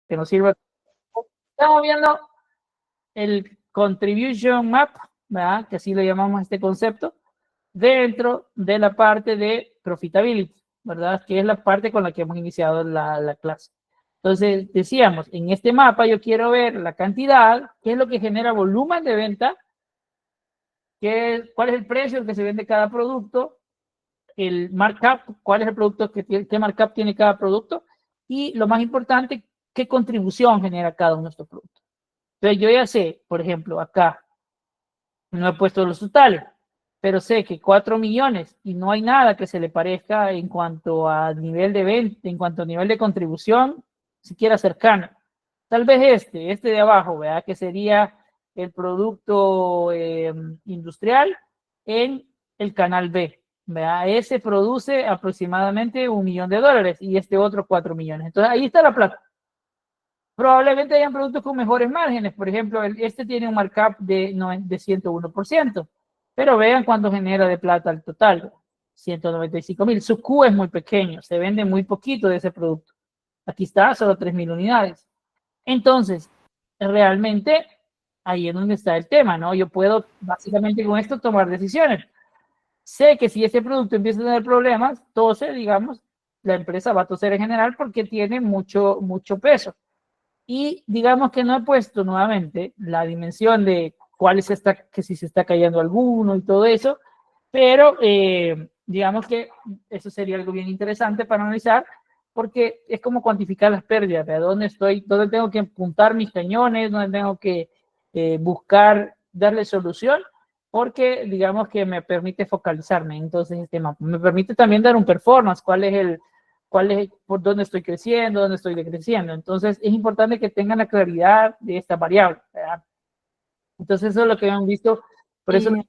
que nos sirva. Estamos viendo el contribution map, ¿verdad? Que así lo llamamos este concepto, dentro de la parte de profitability, ¿verdad? Que es la parte con la que hemos iniciado la clase. Entonces, decíamos, en este mapa yo quiero ver la cantidad, qué es lo que genera volumen de venta, cuál es el precio que se vende cada producto, el markup, cuál es el producto qué markup tiene cada producto, y lo más importante, qué contribución genera cada uno de estos productos. Entonces, yo ya sé, por ejemplo, acá, no he puesto los totales, pero sé que 4 millones y no hay nada que se le parezca en cuanto a nivel de venta, en cuanto a nivel de contribución, siquiera cercano. Tal vez este de abajo, ¿verdad? Que sería el producto industrial en el canal B, ¿verdad? Ese produce aproximadamente $1 millón y este otro 4 millones. Entonces ahí está la plata. Probablemente hayan productos con mejores márgenes. Por ejemplo, este tiene un markup de 101%. Pero vean cuánto genera de plata el total. 195,000. Su Q es muy pequeño. Se vende muy poquito de ese producto. Aquí está, solo 3,000 unidades. Entonces, realmente, ahí es donde está el tema, ¿no? Yo puedo, básicamente con esto, tomar decisiones. Sé que si ese producto empieza a tener problemas, tose, digamos, la empresa va a toser en general porque tiene mucho peso. Y digamos que no he puesto nuevamente la dimensión de cuál es que si se está cayendo alguno y todo eso, pero digamos que eso sería algo bien interesante para analizar, porque es como cuantificar las pérdidas, de dónde tengo que apuntar mis cañones, dónde tengo que buscar darle solución, porque digamos que me permite focalizarme. Entonces, este mapa me permite también dar un performance, por dónde estoy creciendo, dónde estoy decreciendo. Entonces, es importante que tengan la claridad de esta variable, ¿verdad? Entonces, eso es lo que han visto. Por eso, una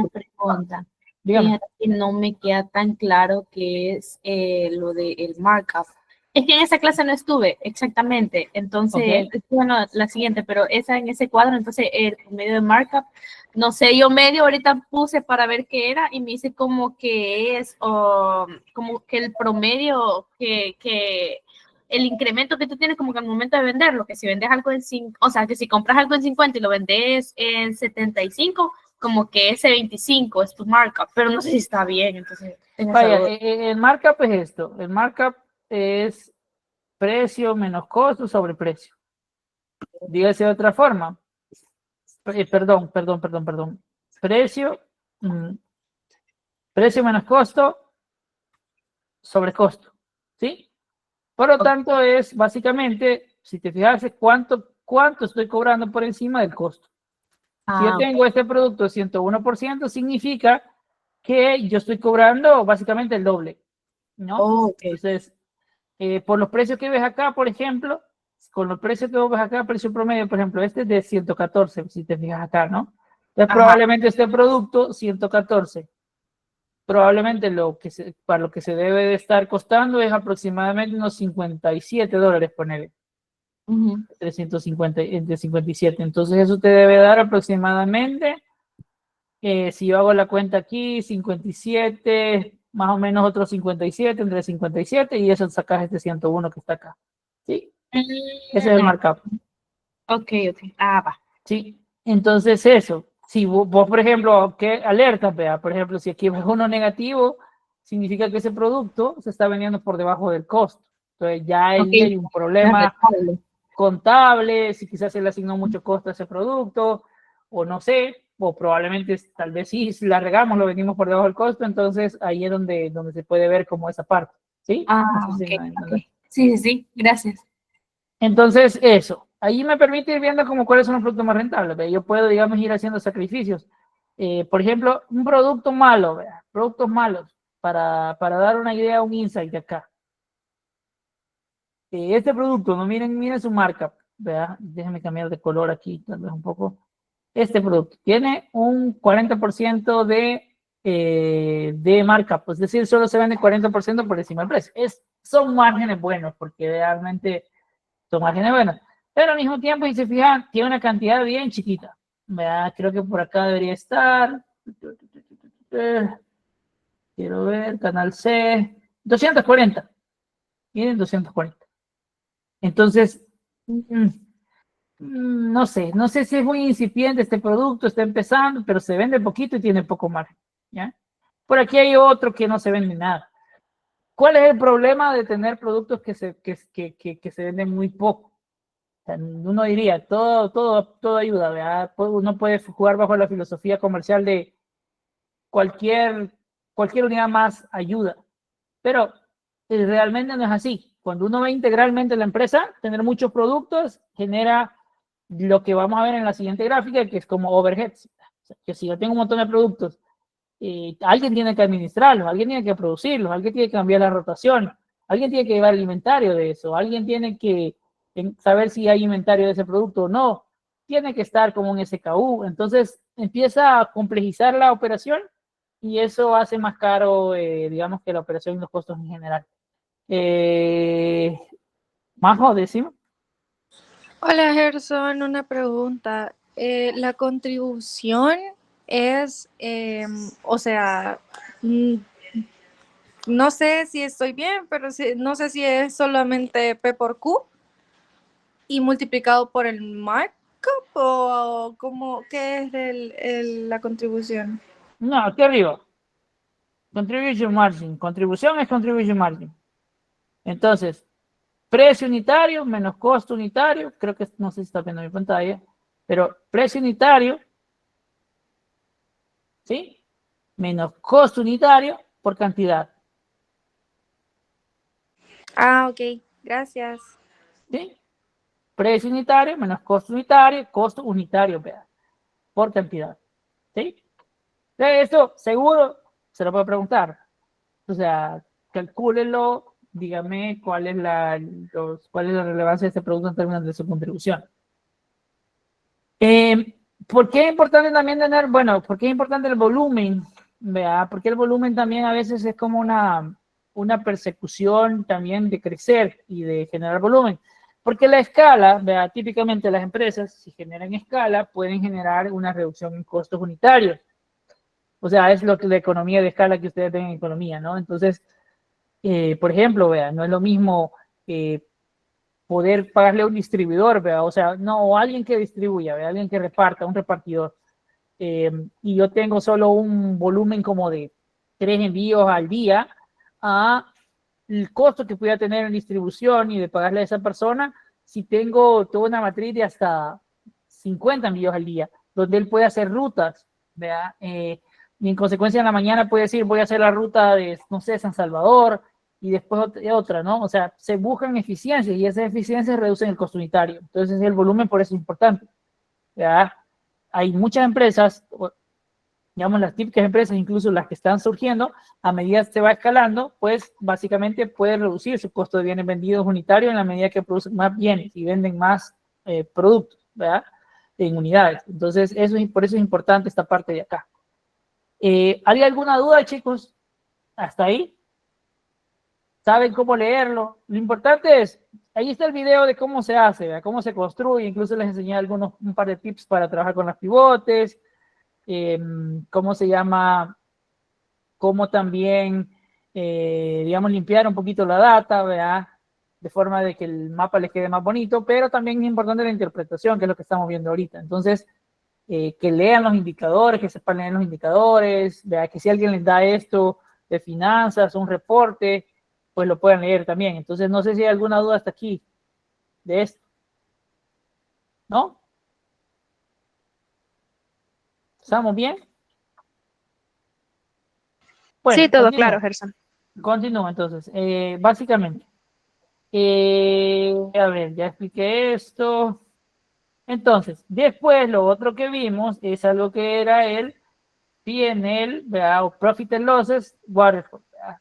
pregunta. Fíjate que no me queda tan claro qué es lo del markup. Es que en esa clase no estuve exactamente, entonces, bueno, la siguiente, pero en ese cuadro, entonces el promedio de markup, no sé, yo medio ahorita puse para ver qué era y me dice como que es, como que el promedio que el incremento que tú tienes como que al momento de venderlo, que si vendes algo en 5, o sea, que si compras algo en 50 y lo vendes en 75, como que ese 25 es tu markup, pero no sé si está bien, entonces... Vaya, el markup es esto, el markup es precio menos costo sobre precio. Dígase de otra forma, perdón. Precio menos costo sobre costo, ¿sí? Por lo tanto, es básicamente, si te fijas, cuánto estoy cobrando por encima del costo. Si yo tengo este producto de 101%, significa que yo estoy cobrando básicamente el doble, ¿no? Entonces, por los precios que ves acá, por ejemplo, con los precios que ves acá, precio promedio, por ejemplo, este es de 114, si te fijas acá, ¿no? Entonces, probablemente este producto, 114, probablemente para lo que se debe de estar costando es aproximadamente unos $57, ponele. 350, entre 57. Entonces, eso te debe dar aproximadamente, si yo hago la cuenta aquí, 57, más o menos otros 57, entre 57, y eso sacas este 101 que está acá. ¿Sí? Ese es el markup. Ok. Va. Sí. Entonces, eso. Si vos, por ejemplo, ¿qué alerta? Vea, por ejemplo, si aquí ves uno negativo, significa que ese producto se está vendiendo por debajo del costo. Entonces, ya hay un problema contable, si quizás se le asignó mucho costo a ese producto, o no sé, o probablemente tal vez sí, si la regamos, lo vendimos por debajo del costo, entonces ahí es donde se puede ver como esa parte, ¿sí? Sí, gracias. Entonces, eso, ahí me permite ir viendo como cuáles son los productos más rentables, ¿ve? Yo puedo, digamos, ir haciendo sacrificios. Por ejemplo, un producto malo, ¿ve? Productos malos, para dar una idea, un insight de acá. Este producto, no miren su marca, ¿verdad? Déjenme cambiar de color aquí, tal vez un poco. Este producto tiene un 40% de marca, pues es decir, solo se vende 40% por encima del precio. Son márgenes buenos, porque realmente son márgenes buenos. Pero al mismo tiempo, si se fijan, tiene una cantidad bien chiquita, ¿verdad? Creo que por acá debería estar. Quiero ver, canal C, 240. Miren, 240. Entonces, No sé si es muy incipiente este producto, está empezando, pero se vende poquito y tiene poco margen, ¿ya? Por aquí hay otro que no se vende nada. ¿Cuál es el problema de tener productos que se venden muy poco? O sea, uno diría, todo ayuda, ¿verdad? Uno puede jugar bajo la filosofía comercial de cualquier unidad más ayuda, pero realmente no es así. Cuando uno ve integralmente la empresa, tener muchos productos genera lo que vamos a ver en la siguiente gráfica, que es como overheads. O sea, que si yo tengo un montón de productos, alguien tiene que administrarlos, alguien tiene que producirlos, alguien tiene que cambiar la rotación, alguien tiene que llevar el inventario de eso, alguien tiene que saber si hay inventario de ese producto o no, tiene que estar como un SKU. Entonces empieza a complejizar la operación y eso hace más caro, digamos, que la operación y los costos en general. Majo, decimos. Hola Gerson, una pregunta. La contribución es, o sea, no sé si estoy bien, pero no sé si es solamente P por Q y multiplicado por el markup o ¿qué es la contribución? No, aquí arriba. Contribution margin. Contribución es contribution margin. Entonces, precio unitario menos costo unitario, creo que no sé si está viendo mi pantalla, pero precio unitario, ¿sí? Menos costo unitario por cantidad. Ah, ok, gracias. ¿Sí? Precio unitario menos costo unitario, vea, por cantidad. ¿Sí? Esto seguro se lo puedo preguntar. O sea, calcúlelo, dígame cuál es la relevancia de este producto en términos de su contribución. ¿Por qué es importante también tener, bueno, por qué es importante el volumen? ¿Vea? Porque el volumen también a veces es como una persecución también de crecer y de generar volumen. Porque la escala, ¿vea? Típicamente las empresas, si generan escala, pueden generar una reducción en costos unitarios. O sea, es lo que la economía de escala que ustedes ven en economía, ¿no? Entonces, por ejemplo, vea, no es lo mismo poder pagarle a un distribuidor, ¿vea? O sea, no, o alguien que distribuya, ¿vea? Alguien que reparta, un repartidor. Y yo tengo solo un volumen como de 3 envíos al día, a el costo que pueda tener en distribución y de pagarle a esa persona si tengo toda una matriz de hasta 50 envíos al día, donde él puede hacer rutas, ¿vea? Y en consecuencia en la mañana puede decir, voy a hacer la ruta de, no sé, San Salvador, y después otra, ¿no? O sea, se buscan eficiencias y esas eficiencias reducen el costo unitario. Entonces el volumen por eso es importante. ¿Ya? Hay muchas empresas, digamos las típicas empresas, incluso las que están surgiendo, a medida que se va escalando, pues básicamente puede reducir su costo de bienes vendidos unitario en la medida que producen más bienes y venden más productos, ¿verdad? En unidades. Entonces, por eso es importante esta parte de acá. ¿Hay alguna duda, chicos? ¿Hasta ahí? ¿Saben cómo leerlo? Lo importante es, ahí está el video de cómo se hace, ¿verdad? Cómo se construye, incluso les enseñé un par de tips para trabajar con las pivotes, cómo se llama, cómo también, digamos, limpiar un poquito la data, ¿verdad? De forma de que el mapa les quede más bonito, pero también es importante la interpretación, que es lo que estamos viendo ahorita. Entonces, que lean los indicadores, que sepan leer los indicadores, ¿verdad? Que si alguien les da esto de finanzas, un reporte, pues lo puedan leer también. Entonces, no sé si hay alguna duda hasta aquí de esto. ¿No? ¿Estamos bien? Bueno, Sí, todo claro, Gerson. Continúo entonces. Básicamente, a ver, ya expliqué esto. Entonces, después lo otro que vimos es algo que era el P&L, ¿verdad? O Profit and Losses Waterfall, ¿verdad?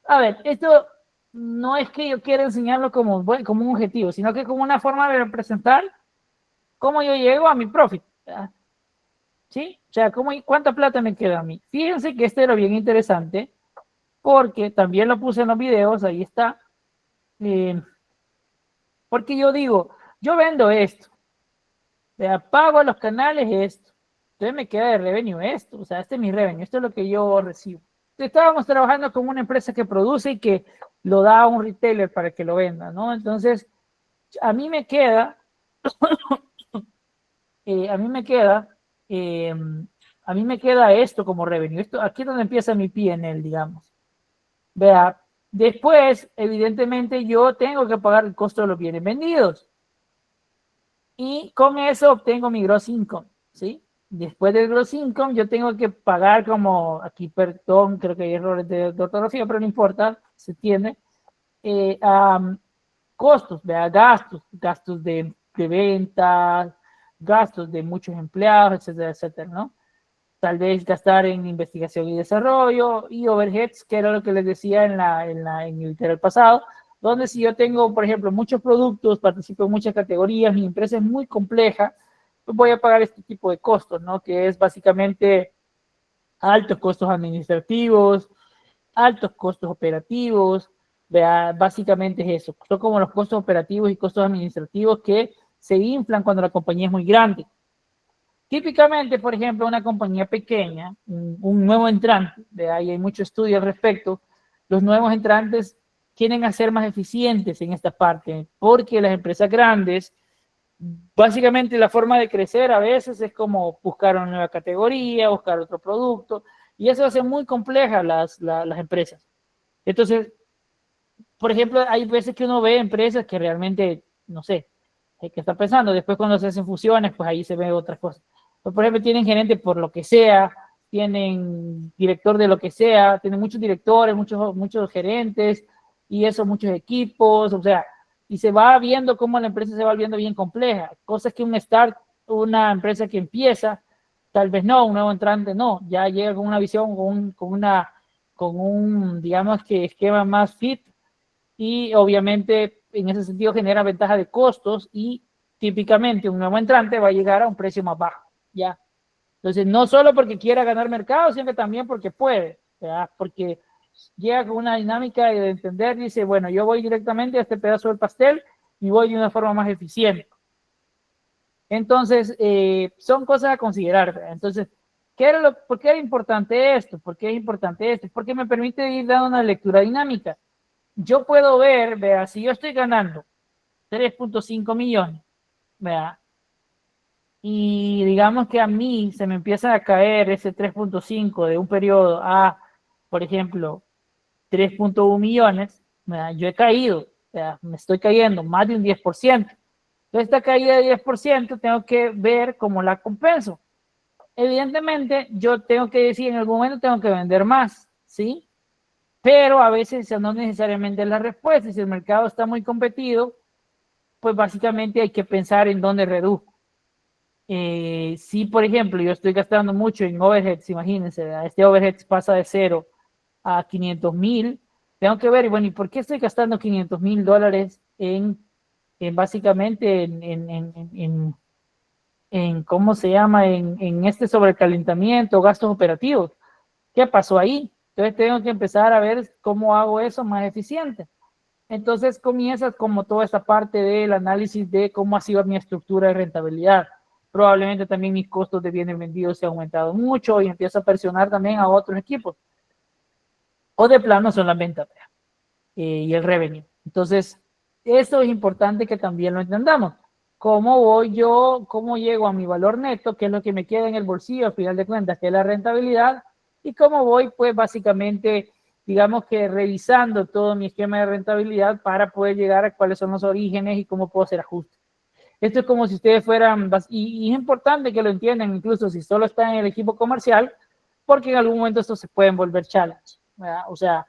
A ver, esto no es que yo quiera enseñarlo como un objetivo, sino que como una forma de representar cómo yo llego a mi profit, ¿verdad? ¿Sí? O sea, ¿cuánta plata me queda a mí? Fíjense que este era bien interesante, porque también lo puse en los videos, ahí está. Porque yo digo, yo vendo esto, pago a los canales esto, entonces me queda de revenue esto, o sea, este es mi revenue, esto es lo que yo recibo. Entonces, estábamos trabajando con una empresa que produce y que lo da a un retailer para que lo venda, ¿no? Entonces, a mí me queda, a mí me queda esto como revenue. Esto, aquí es donde empieza mi P&L, digamos. Vea, después, evidentemente, yo tengo que pagar el costo de los bienes vendidos. Y con eso obtengo mi gross income, ¿sí? Después del gross income, yo tengo que pagar como, aquí, perdón, creo que hay errores de ortografía, pero no importa, se entiende. Costos, ¿vea? Gastos de ventas, gastos de muchos empleados, etcétera, etcétera, ¿no? Tal vez gastar en investigación y desarrollo y overheads, que era lo que les decía en el literal pasado, donde si yo tengo, por ejemplo, muchos productos, participo en muchas categorías, mi empresa es muy compleja, pues voy a pagar este tipo de costos, ¿no? Que es básicamente altos costos administrativos, altos costos operativos, ¿vea? Básicamente es eso. Son como los costos operativos y costos administrativos que se inflan cuando la compañía es muy grande. Típicamente, por ejemplo, una compañía pequeña, un nuevo entrante, de ahí hay mucho estudio al respecto, los nuevos entrantes tienden a ser más eficientes en esta parte, porque las empresas grandes, básicamente la forma de crecer a veces es como buscar una nueva categoría, buscar otro producto, y eso hace muy complejas las empresas. Entonces, por ejemplo, hay veces que uno ve empresas que realmente, no sé, que está pensando, después cuando se hacen fusiones, pues ahí se ve otras cosas. Por ejemplo, tienen gerente por lo que sea, tienen director de lo que sea, tienen muchos directores, muchos gerentes, y eso, muchos equipos, o sea, y se va viendo cómo la empresa se va viendo bien compleja, cosas que una empresa que empieza, tal vez no, un nuevo entrante no, ya llega con una visión, con un, digamos que esquema más fit, y obviamente en ese sentido genera ventaja de costos y típicamente un nuevo entrante va a llegar a un precio más bajo, ¿ya? Entonces, no solo porque quiera ganar mercado, sino que también porque puede, ¿ya? Porque llega con una dinámica de entender, dice, bueno, yo voy directamente a este pedazo del pastel y voy de una forma más eficiente. Entonces, son cosas a considerar, ¿verdad? Entonces, ¿por qué era importante esto? ¿Por qué es importante esto? Porque me permite ir dando una lectura dinámica. Yo puedo ver, vea, si yo estoy ganando 3.5 millones, vea, y digamos que a mí se me empieza a caer ese 3.5 de un periodo a, por ejemplo, 3.1 millones, vea, yo he caído, vea, me estoy cayendo más de un 10%. Entonces, esta caída de 10% tengo que ver cómo la compenso. Evidentemente, yo tengo que decir, en algún momento tengo que vender más, ¿sí? Pero a veces no necesariamente es la respuesta. Si el mercado está muy competido, pues básicamente hay que pensar en dónde reduzco. Si, por ejemplo, yo estoy gastando mucho en overheads, imagínense, ¿verdad? Este overhead pasa de 0 a 500,000, tengo que ver, bueno, ¿y por qué estoy gastando $500,000 básicamente ¿cómo se llama? En este sobrecalentamiento, gastos operativos? ¿Qué pasó ahí? Entonces tengo que empezar a ver cómo hago eso más eficiente. Entonces comienzas como toda esta parte del análisis de cómo ha sido mi estructura de rentabilidad. Probablemente también mis costos de bienes vendidos se han aumentado mucho y empiezo a presionar también a otros equipos. O de plano son las ventas y el revenue. Entonces, eso es importante que también lo entendamos. ¿Cómo llego a mi valor neto, que es lo que me queda en el bolsillo al final de cuentas, que es la rentabilidad? Y cómo voy, pues básicamente, digamos que revisando todo mi esquema de rentabilidad para poder llegar a cuáles son los orígenes y cómo puedo hacer ajustes. Esto es como si ustedes fueran, y es importante que lo entiendan, incluso si solo están en el equipo comercial, porque en algún momento esto se pueden volver challenge, ¿verdad? O sea,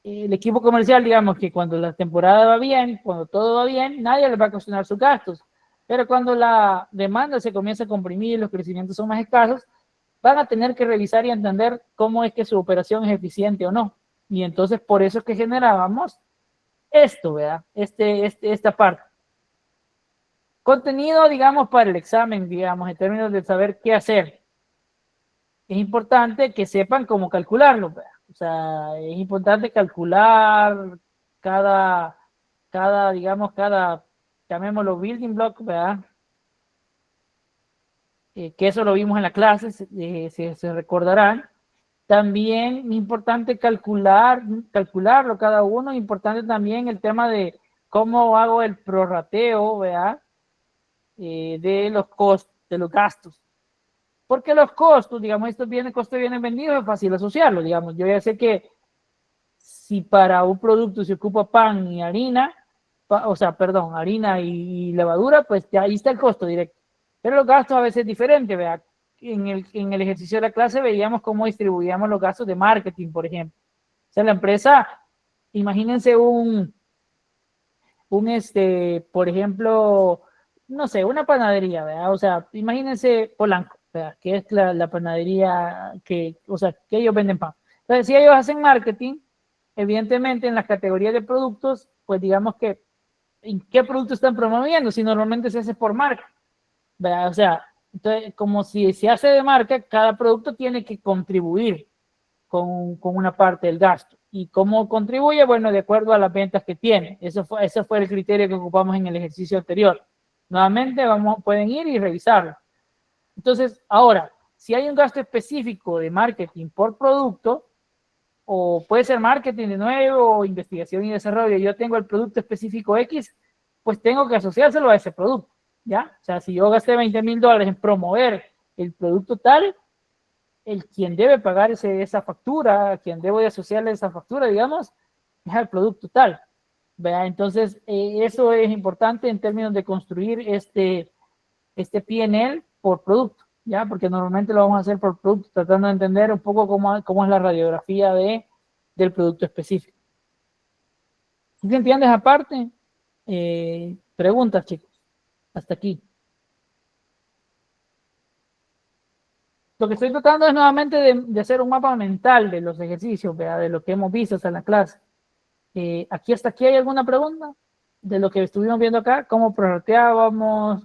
el equipo comercial, digamos que cuando la temporada va bien, cuando todo va bien, nadie les va a cuestionar sus gastos. Pero cuando la demanda se comienza a comprimir, los crecimientos son más escasos, van a tener que revisar y entender cómo es que su operación es eficiente o no. Y entonces por eso es que generábamos esto, ¿verdad? Esta parte. Contenido, digamos, para el examen, digamos, en términos de saber qué hacer. Es importante que sepan cómo calcularlo, ¿verdad? O sea, es importante calcular digamos, llamémoslo building block, ¿verdad? Que eso lo vimos en la clase, se recordarán. También es importante calcularlo cada uno, importante también el tema de cómo hago el prorrateo, ¿verdad? De los costos, de los gastos. Porque los costos, digamos, estos bienes, costos de bienes vendidos es fácil asociarlo, digamos. Yo ya sé que si para un producto se ocupa pan y harina, o sea, perdón, harina y levadura, pues ya ahí está el costo directo. Pero los gastos a veces es diferente, ¿verdad? En el ejercicio de la clase veíamos cómo distribuíamos los gastos de marketing, por ejemplo. O sea, la empresa, imagínense por ejemplo, no sé, una panadería, ¿verdad? O sea, imagínense Polanco, ¿verdad? Que es la panadería o sea, que ellos venden pan. Entonces, si ellos hacen marketing, evidentemente en las categorías de productos, pues digamos que ¿en qué producto están promoviendo? Si normalmente se hace por marca, ¿verdad? O sea, entonces, como si se hace de marca, cada producto tiene que contribuir con una parte del gasto. ¿Y cómo contribuye? Bueno, de acuerdo a las ventas que tiene. Ese fue el criterio que ocupamos en el ejercicio anterior. Nuevamente, pueden ir y revisarlo. Entonces, ahora, si hay un gasto específico de marketing por producto, o puede ser marketing de nuevo, o investigación y desarrollo, yo tengo el producto específico X, pues tengo que asociárselo a ese producto, ¿ya? O sea, si yo gasté $20,000 en promover el producto tal, quien debe pagar esa factura, quien debo de asociarle esa factura, digamos, es al producto tal, ¿verdad? Entonces, eso es importante en términos de construir este P&L por producto, ¿ya? Porque normalmente lo vamos a hacer por producto, tratando de entender un poco cómo es la radiografía del producto específico. ¿Sí entiendes aparte? Preguntas, chicos. Hasta aquí. Lo que estoy tratando es nuevamente de hacer un mapa mental de los ejercicios, ¿verdad? De lo que hemos visto hasta en la clase. Aquí hasta aquí, ¿hay alguna pregunta? De lo que estuvimos viendo acá, cómo prorrateábamos,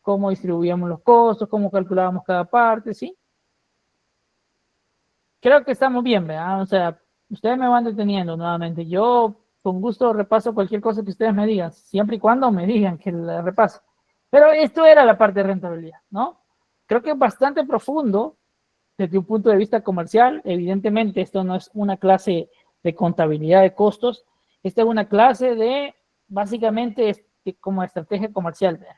cómo distribuíamos los costos, cómo calculábamos cada parte, ¿sí? Creo que estamos bien, ¿verdad? O sea, ustedes me van deteniendo nuevamente. Yo con gusto repaso cualquier cosa que ustedes me digan, siempre y cuando me digan que la repaso. Pero esto era la parte de rentabilidad, ¿no? Creo que es bastante profundo desde un punto de vista comercial. Evidentemente, esto no es una clase de contabilidad de costos. Esta es una clase de, básicamente, como estrategia comercial, ¿verdad?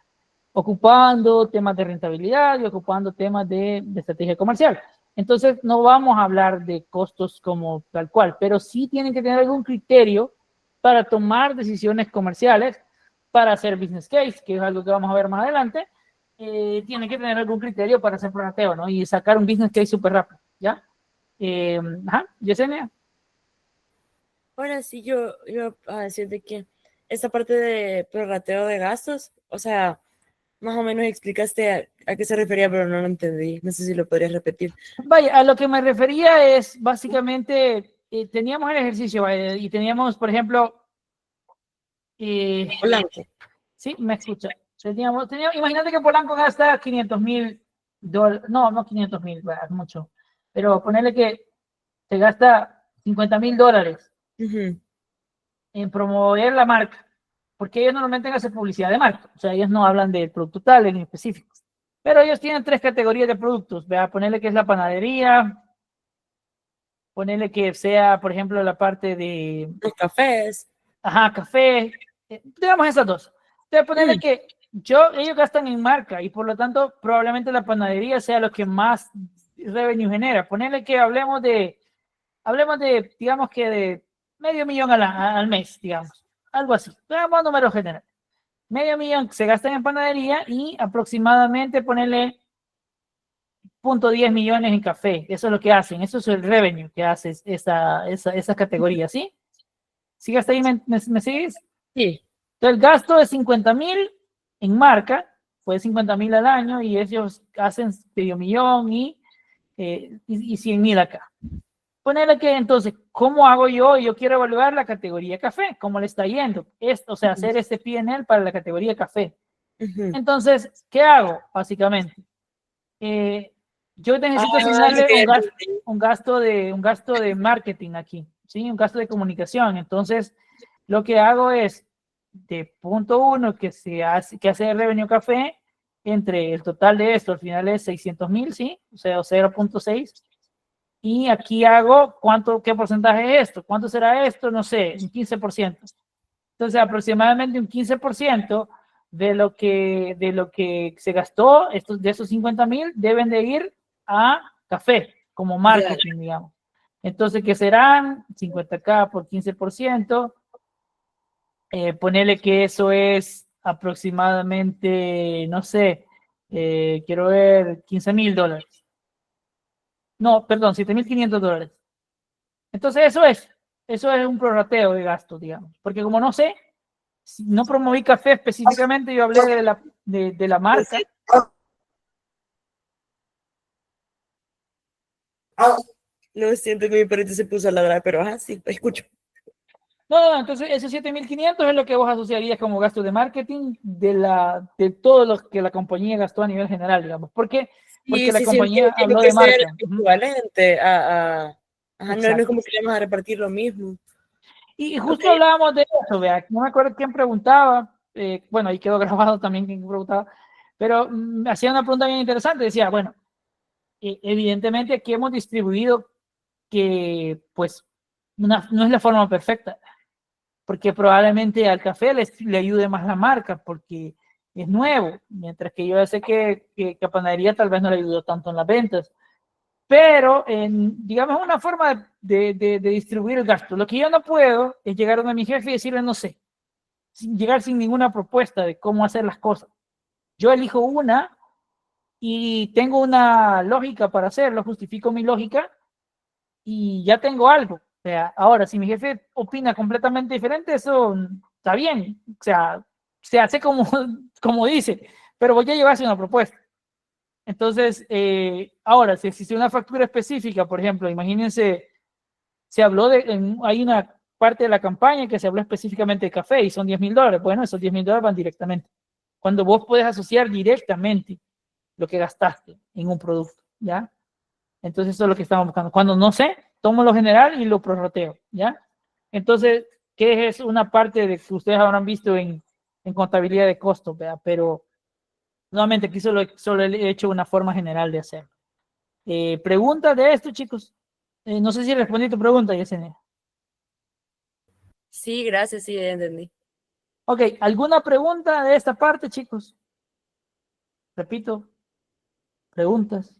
Ocupando temas de rentabilidad y ocupando temas de estrategia comercial. Entonces, no vamos a hablar de costos como tal cual, pero sí tienen que tener algún criterio para tomar decisiones comerciales, para hacer business case, que es algo que vamos a ver más adelante. Tiene que tener algún criterio para hacer prorrateo, ¿no? Y sacar un business case súper rápido, ¿ya? Yesenia. Ahora sí, yo a decir de que esta parte de prorrateo de gastos, o sea, más o menos explicaste a qué se refería, pero no lo entendí. No sé si lo podrías repetir. Vaya, a lo que me refería es básicamente, teníamos el ejercicio, vaya, y teníamos, por ejemplo, Polanco. Sí, me escucha. Imagínate que Polanco gasta $500,000, no 500,000, es mucho, pero ponerle que se gasta $50,000 en promover la marca, porque ellos normalmente hacen publicidad de marca, o sea, ellos no hablan del producto tal en específico, pero ellos tienen 3 categorías de productos, vea, ponerle que es la panadería, ponerle que sea, por ejemplo, la parte de los cafés. Ajá, café, digamos esas dos. Entonces, ponerle que ellos gastan en marca y por lo tanto probablemente la panadería sea lo que más revenue genera. Ponerle que hablemos de, digamos que de $500,000 al mes, digamos, algo así. Veamos números generales. $500,000 se gastan en panadería y aproximadamente ponerle $0.10 millones en café. Eso es lo que hacen, eso es el revenue que hace esa categoría, ¿sí? ¿Sí hasta ahí me sigues? Sí. Entonces, el gasto de 50,000 en marca, fue 50,000 al año y ellos hacen $500,000 y 100,000 acá. Ponerle que entonces, ¿cómo hago yo? Yo quiero evaluar la categoría café, ¿cómo le está yendo? O sea, hacer este P&L para la categoría café. Entonces, ¿qué hago? Básicamente, yo necesito asignarle un gasto de marketing aquí, ¿sí? Un gasto de comunicación. Entonces, lo que hago es de punto 1 que hace el revenue café entre el total de esto, al final es 600,000, ¿sí? O sea, 0.6. Y aquí hago, ¿qué porcentaje es esto? ¿Cuánto será esto? No sé, un 15%. Entonces, aproximadamente un 15% de lo que se gastó, de esos 50,000, deben de ir a café, como marketing, digamos. Entonces, ¿qué serán? 50K por 15%. Ponele que eso es aproximadamente, no sé, quiero ver, $15,000. No, perdón, $7,500. Entonces, eso es un prorrateo de gastos, digamos. Porque como no sé, no promoví café específicamente, yo hablé de la marca. Lo siento que mi perrito se puso a ladrar, pero sí, escucho. No, entonces esos 7,500 es lo que vos asociarías como gasto de marketing de todo lo que la compañía gastó a nivel general, digamos. ¿Por qué? Porque la compañía habló de marca. Equivalente ajá, no es como que le vamos a repartir lo mismo. Y justo hablábamos de eso, vea, no me acuerdo quién preguntaba, bueno, ahí quedó grabado también quién preguntaba, pero me hacía una pregunta bien interesante, decía, bueno, evidentemente aquí hemos distribuido que, pues, no es la forma perfecta, porque probablemente al café le ayude más la marca, porque es nuevo, mientras que yo sé que a panadería tal vez no le ayudó tanto en las ventas. Pero, digamos, una forma de distribuir el gasto. Lo que yo no puedo es llegar a mi jefe y decirle, no sé, llegar sin ninguna propuesta de cómo hacer las cosas. Yo elijo una y tengo una lógica para hacerlo, justifico mi lógica y ya tengo algo. O sea, ahora, si mi jefe opina completamente diferente, eso está bien. O sea, se hace como dice, pero voy a llevarse una propuesta. Entonces, ahora, si existe una factura específica, por ejemplo, imagínense, se habló hay una parte de la campaña que se habló específicamente de café y son $10,000. Bueno, esos $10,000 van directamente. Cuando vos puedes asociar directamente lo que gastaste en un producto, ¿ya? Entonces, eso es lo que estamos buscando. Cuando no sé, tomo lo general y lo prorrateo, ¿ya? Entonces, ¿qué es una parte de que ustedes habrán visto en contabilidad de costos, ¿verdad? Pero nuevamente, aquí solo he hecho una forma general de hacer. ¿Preguntas de esto, chicos? No sé si respondí tu pregunta, Yesenia. Sí, gracias, sí, entendí. Ok, ¿alguna pregunta de esta parte, chicos? Repito, preguntas.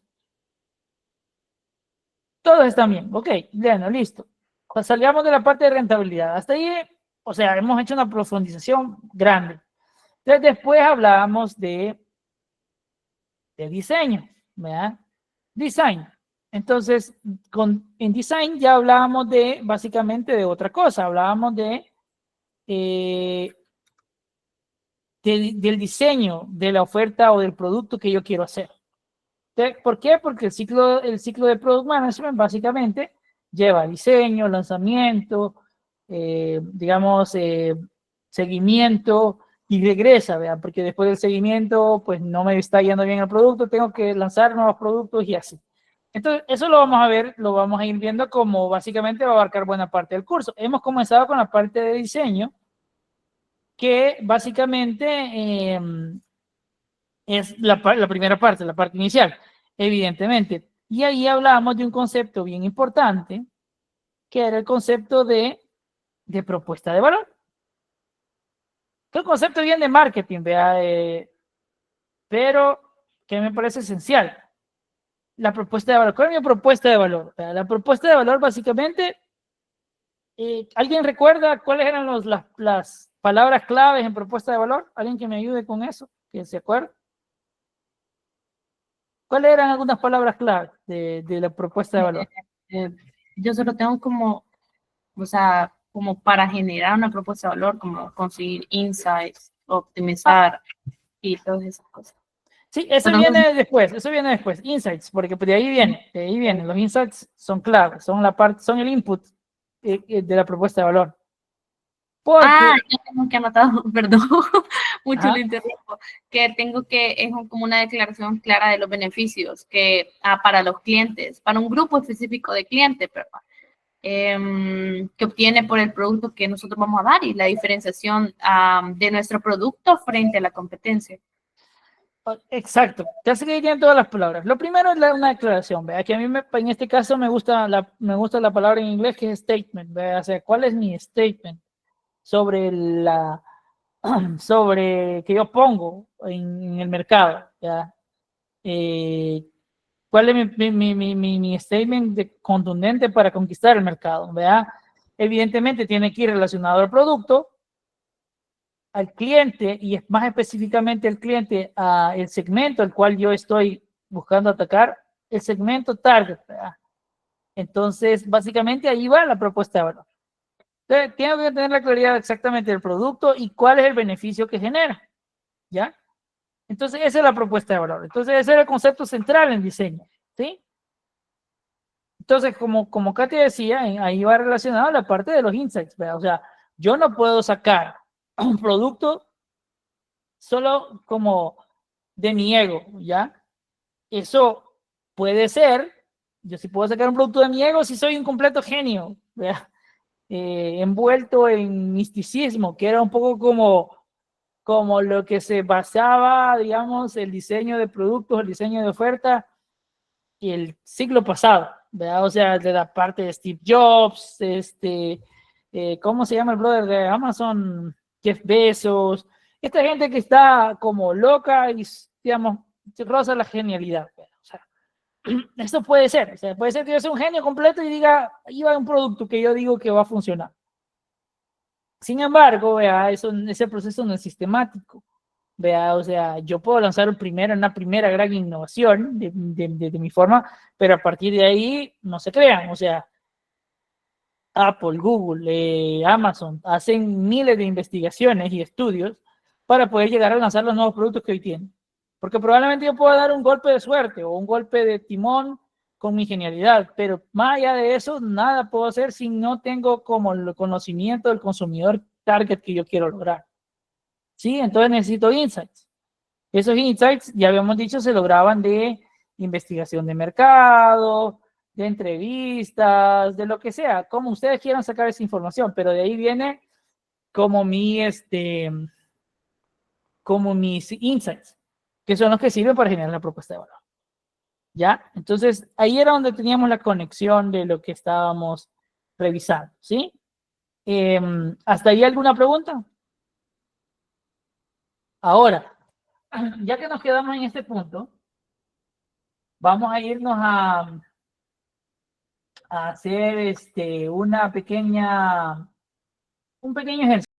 Todos están bien. Ok, bueno, listo. Pues salgamos de la parte de rentabilidad. Hasta ahí, o sea, hemos hecho una profundización grande. Entonces, después hablábamos de diseño, ¿verdad? Design. Entonces, en design ya hablábamos básicamente de otra cosa. Hablábamos del diseño de la oferta o del producto que yo quiero hacer. ¿Por qué? Porque el ciclo de Product Management básicamente lleva diseño, lanzamiento, digamos, seguimiento y regresa, ¿verdad? Porque después del seguimiento, pues no me está yendo bien el producto, tengo que lanzar nuevos productos y así. Entonces, eso lo vamos a ver, lo vamos a ir viendo como básicamente va a abarcar buena parte del curso. Hemos comenzado con la parte de diseño, que básicamente es la primera parte, la parte inicial, evidentemente. Y ahí hablábamos de un concepto bien importante, que era el concepto de propuesta de valor. El concepto bien de marketing, pero que me parece esencial. La propuesta de valor. ¿Cuál es mi propuesta de valor? La propuesta de valor básicamente, ¿alguien recuerda cuáles eran las palabras claves en propuesta de valor? ¿Alguien que me ayude con eso? ¿Que se acuerde? ¿Cuáles eran algunas palabras claves de la propuesta de valor? Yo solo tengo como, o sea, como para generar una propuesta de valor, como conseguir insights, optimizar y todas esas cosas. Sí, eso viene después, insights, porque de ahí viene, los insights son claves, son el input de la propuesta de valor. Yo tengo que anotar, perdón, mucho lo interrumpo, que tengo que, es como una declaración clara de los beneficios que para los clientes, para un grupo específico de clientes, perdón, que obtiene por el producto que nosotros vamos a dar y la diferenciación de nuestro producto frente a la competencia. Exacto, ya sé que tienen todas las palabras. Lo primero es una declaración, ¿vea? Que a mí en este caso me gusta la palabra en inglés que es statement, ¿vea? O sea, ¿cuál es mi statement sobre sobre que yo pongo en el mercado, ¿ya? ¿Cuál es mi statement contundente para conquistar el mercado? ¿Verdad? Evidentemente tiene que ir relacionado al producto, al cliente y más específicamente el cliente, al segmento al cual yo estoy buscando atacar, el segmento target, ¿verdad? Entonces, básicamente ahí va la propuesta de valor. Entonces, tengo que tener la claridad exactamente del producto y cuál es el beneficio que genera, ¿ya? Entonces, esa es la propuesta de valor. Entonces, ese es el concepto central en diseño, ¿sí? Entonces, como Katy decía, ahí va relacionado a la parte de los insights, ¿verdad? O sea, yo no puedo sacar un producto solo como de mi ego, ¿ya? Eso puede ser, yo sí puedo sacar un producto de mi ego si soy un completo genio, ¿verdad? Envuelto en misticismo, que era un poco como lo que se basaba, digamos, el diseño de productos, el diseño de oferta y el siglo pasado, ¿verdad? O sea, de la parte de Steve Jobs, ¿cómo se llama el brother de Amazon? Jeff Bezos, esta gente que está como loca y, digamos, roza la genialidad, ¿verdad? O sea, esto puede ser, o sea, puede ser que yo sea un genio completo y diga, ahí va un producto que yo digo que va a funcionar. Sin embargo, vea, ese proceso no es sistemático. Vea, o sea, yo puedo lanzar una primera gran innovación de mi forma, pero a partir de ahí no se crean. O sea, Apple, Google, Amazon hacen miles de investigaciones y estudios para poder llegar a lanzar los nuevos productos que hoy tienen. Porque probablemente yo pueda dar un golpe de suerte o un golpe de timón con mi genialidad, pero más allá de eso, nada puedo hacer si no tengo como el conocimiento del consumidor target que yo quiero lograr. ¿Sí? Entonces necesito insights. Esos insights, ya habíamos dicho, se lograban de investigación de mercado, de entrevistas, de lo que sea, como ustedes quieran sacar esa información, pero de ahí viene como como mis insights, que son los que sirven para generar la propuesta de valor. ¿Ya? Entonces, ahí era donde teníamos la conexión de lo que estábamos revisando, ¿sí? ¿Hasta ahí alguna pregunta? Ahora, ya que nos quedamos en este punto, vamos a irnos a hacer un pequeño ejercicio.